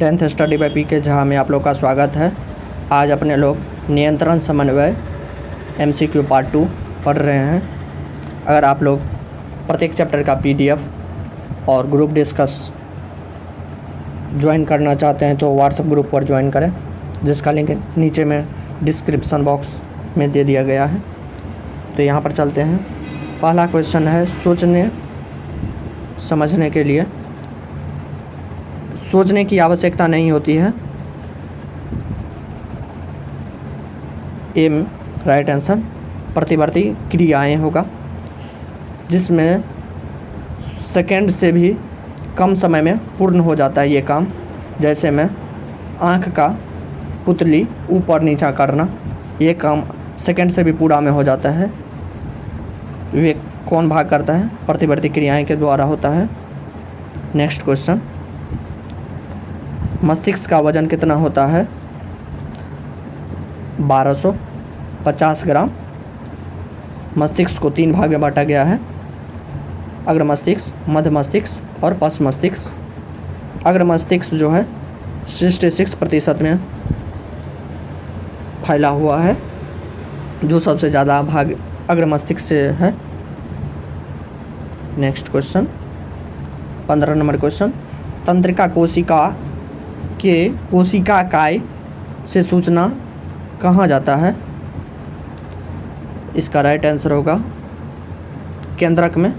10th study by P के झा में आप लोग का स्वागत है। आज अपने लोग नियंत्रण समन्वय MCQ पार्ट 2 पढ़ रहे हैं। अगर आप लोग प्रत्येक चैप्टर का PDF और ग्रुप डिस्कस ज्वाइन करना चाहते हैं तो व्हाट्सएप ग्रुप पर ज्वाइन करें, जिसका लिंक नीचे में डिस्क्रिप्शन बॉक्स में दे दिया गया है। तो यहाँ पर चलते हैं। पहला क्वेश्चन है, सोचने समझने के लिए सोचने की आवश्यकता नहीं होती है। एम राइट आंसर प्रतिवर्ती क्रियाएं होगा, जिसमें सेकंड से भी कम समय में पूर्ण हो जाता है ये काम। जैसे में आँख का पुतली ऊपर नीचा करना, ये काम सेकंड से भी पूरा में हो जाता है। वे कौन भाग करता है? प्रतिवर्ती क्रियाएं के द्वारा होता है। नेक्स्ट क्वेश्चन, मस्तिष्क का वजन कितना होता है? 1250 ग्राम। मस्तिष्क को 3 भाग में बांटा गया है, अग्र मस्तिष्क, मध्य मस्तिष्क और पश्च मस्तिष्क। अग्र मस्तिष्क जो है 66% में फैला हुआ है, जो सबसे ज़्यादा भाग अग्र मस्तिष्क से है। नेक्स्ट क्वेश्चन, 15 नंबर क्वेश्चन, तंत्रिका कोशिका काय से सूचना कहाँ जाता है? इसका राइट आंसर होगा केंद्रक में।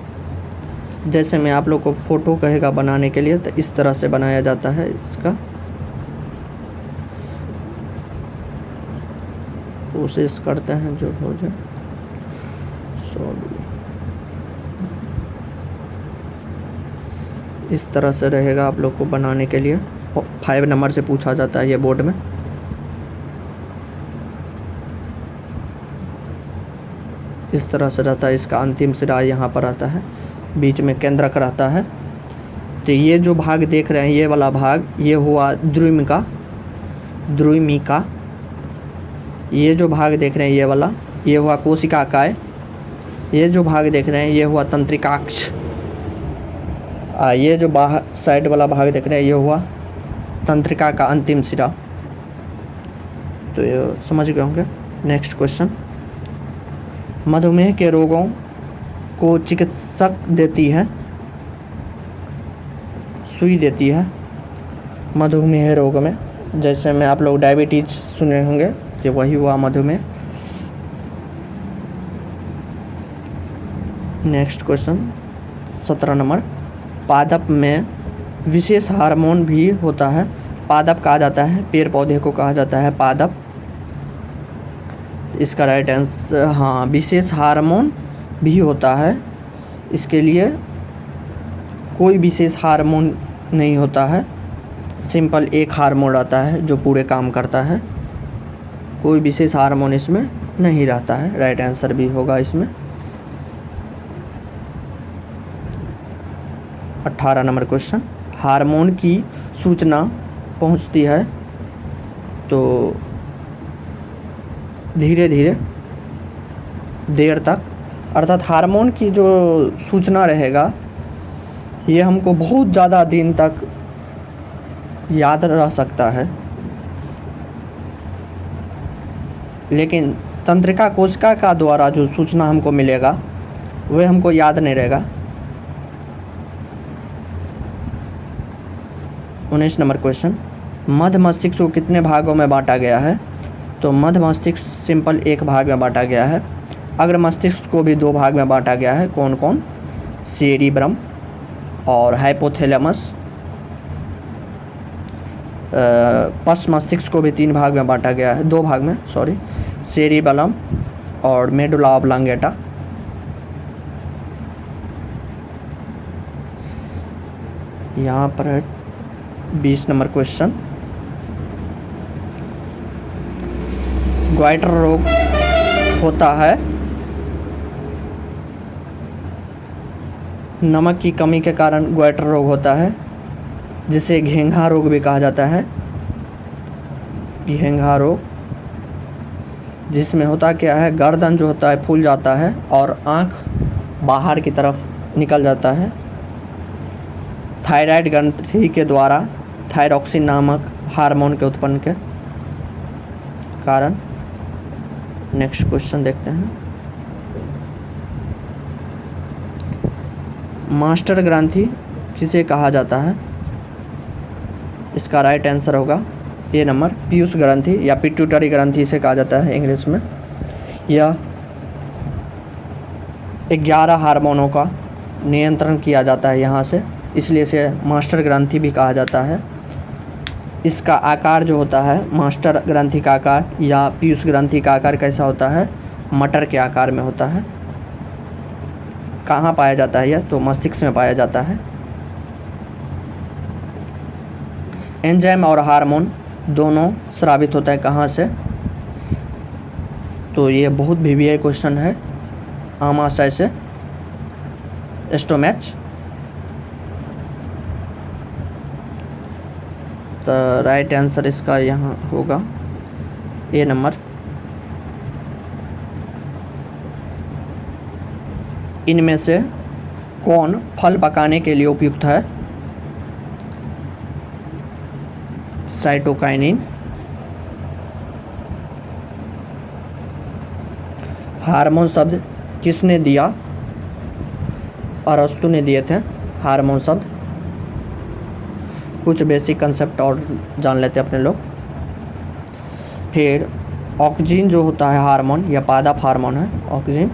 जैसे मैं आप लोग को फ़ोटो कहेगा बनाने के लिए, तो इस तरह से बनाया जाता है। इसका कोशिश करते हैं जो हो जाए। इस तरह से रहेगा आप लोग को बनाने के लिए। 5 नंबर से पूछा जाता है ये बोर्ड में। इस तरह से रहता है। इसका अंतिम सिरा यहाँ पर आता है, बीच में केंद्रक रहता है। तो ये जो भाग देख रहे हैं, ये वाला भाग, ये हुआ द्विमिका। ये जो भाग देख रहे हैं ये वाला, ये हुआ कोशिकाकाय। ये जो भाग देख रहे हैं ये हुआ तंत्रिकाक्ष। ये जो बाहर साइड वाला भाग देख रहे हैं ये हुआ तंत्रिका का अंतिम सिरा। तो ये समझ गए होंगे। नेक्स्ट क्वेश्चन, मधुमेह के रोगों को चिकित्सक देती है, सुई देती है। मधुमेह रोग में जैसे में आप लोग डायबिटीज सुने होंगे, ये वही हुआ मधुमेह। नेक्स्ट क्वेश्चन 17 नंबर, पादप में विशेष हार्मोन भी होता है। पादप कहा जाता है, पेड़ पौधे को कहा जाता है पादप। इसका राइट आंसर, हाँ, विशेष हार्मोन भी होता है। इसके लिए कोई विशेष हार्मोन नहीं होता है, सिंपल एक हार्मोन रहता है जो पूरे काम करता है। कोई विशेष हार्मोन इसमें नहीं रहता है। राइट आंसर भी होगा इसमें। 18 नंबर क्वेश्चन, हार्मोन की सूचना पहुंचती है तो धीरे धीरे देर तक, अर्थात हार्मोन की जो सूचना रहेगा ये हमको बहुत ज़्यादा दिन तक याद रह सकता है, लेकिन तंत्रिका कोशिका का द्वारा जो सूचना हमको मिलेगा वह हमको याद नहीं रहेगा। 19 नंबर क्वेश्चन, मध्य मस्तिष्क को कितने भागों में बांटा गया है? तो मध्य मस्तिष्क सिंपल एक भाग में बांटा गया है। अग्र मस्तिष्क को भी 2 भाग में बांटा गया है। कौन कौन? सेरिब्रम और हाइपोथैलेमस। पश्च मस्तिष्क को भी 3 भाग में बांटा गया है, 2 भाग में, सॉरी, सेरिबेलम और मेडुला ऑब्लांगेटा। यहाँ पर है 20 नंबर क्वेश्चन, ग्वाइटर रोग होता है नमक की कमी के कारण। ग्वाइटर रोग होता है, जिसे घेंघा रोग भी कहा जाता है। घेंघा रोग, जिसमें होता क्या है, गर्दन जो होता है फूल जाता है और आँख बाहर की तरफ निकल जाता है। थायराइड ग्रंथि के द्वारा थायरॉक्सिन नामक हार्मोन के उत्पन्न के कारण। नेक्स्ट क्वेश्चन देखते हैं। मास्टर ग्रंथि किसे कहा जाता है? इसका राइट आंसर होगा ए नंबर, पीयूष ग्रंथि या पिट्यूटरी ग्रंथि से कहा जाता है इंग्लिश में। यह 11 हार्मोनों का नियंत्रण किया जाता है यहाँ से, इसलिए इसे मास्टर ग्रंथि भी कहा जाता है। इसका आकार जो होता है, मास्टर ग्रंथि का आकार या पीयूष ग्रंथि का आकार कैसा होता है? मटर के आकार में होता है। कहाँ पाया जाता है यह? तो मस्तिष्क में पाया जाता है। एंजाइम और हार्मोन दोनों स्रावित होता है कहाँ से? तो ये बहुत VVI क्वेश्चन है, आमाशय से, स्टोमैच। तो राइट आंसर इसका यहाँ होगा ए नंबर। इनमें से कौन फल पकाने के लिए उपयुक्त है? साइटोकाइनिन। हार्मोन शब्द किसने दिया? अरस्तु ने दिए थे हार्मोन शब्द। कुछ बेसिक कंसेप्ट और जान लेते हैं अपने लोग। फिर ऑक्सिन जो होता है हार्मोन, या पादप हार्मोन है ऑक्सिन,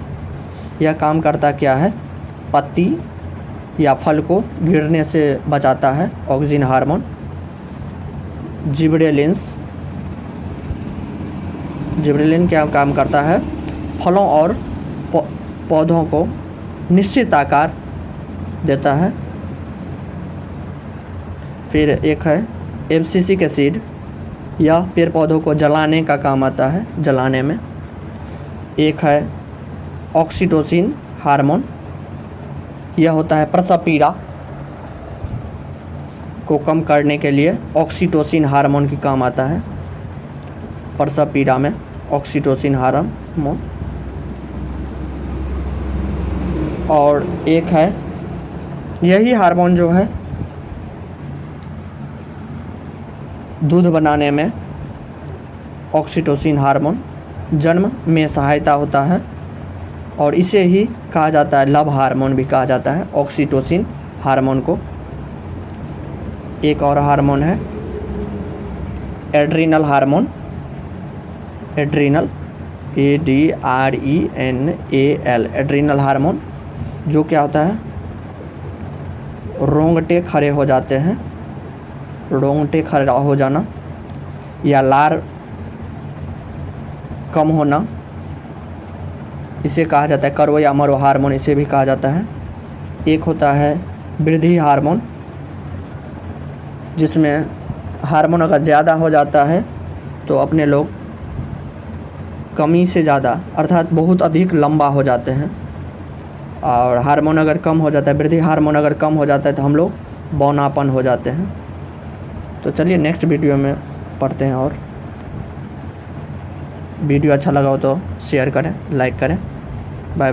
यह काम करता क्या है? पत्ती या फल को गिरने से बचाता है ऑक्सिन हार्मोन। जिबरेलिन क्या काम करता है? फलों और पौधों को निश्चित आकार देता है। फिर एक है एब्सिसिक एसिड, यह पेड़ पौधों को जलाने का काम आता है, जलाने में। एक है ऑक्सीटोसिन हार्मोन, यह होता है प्रसव पीड़ा को कम करने के लिए ऑक्सीटोसिन हार्मोन की काम आता है, प्रसव पीड़ा में ऑक्सीटोसिन हार्मोन। और एक है यही हार्मोन जो है दूध बनाने में, ऑक्सीटोसिन हार्मोन जन्म में सहायता होता है, और इसे ही कहा जाता है लव हार्मोन भी कहा जाता है, ऑक्सीटोसिन हार्मोन को। एक और हार्मोन है adrenal hormone, adrenal ADRENAL, adrenal hormone, जो क्या होता है? रोंगटे खड़े हो जाते हैं, रोंगटे खड़ा हो जाना या लार कम होना, इसे कहा जाता है कर्व या मरो हार्मोन, इसे भी कहा जाता है। एक होता है वृद्धि हार्मोन, जिसमें हार्मोन अगर ज़्यादा हो जाता है तो अपने लोग कमी से ज़्यादा अर्थात बहुत अधिक लंबा हो जाते हैं, और हार्मोन अगर कम हो जाता है, वृद्धि हार्मोन अगर कम हो जाता है तो हम लोग बौनापन हो जाते हैं। तो चलिए नेक्स्ट वीडियो में पढ़ते हैं, और वीडियो अच्छा लगा हो तो शेयर करें, लाइक करें। Bye bye.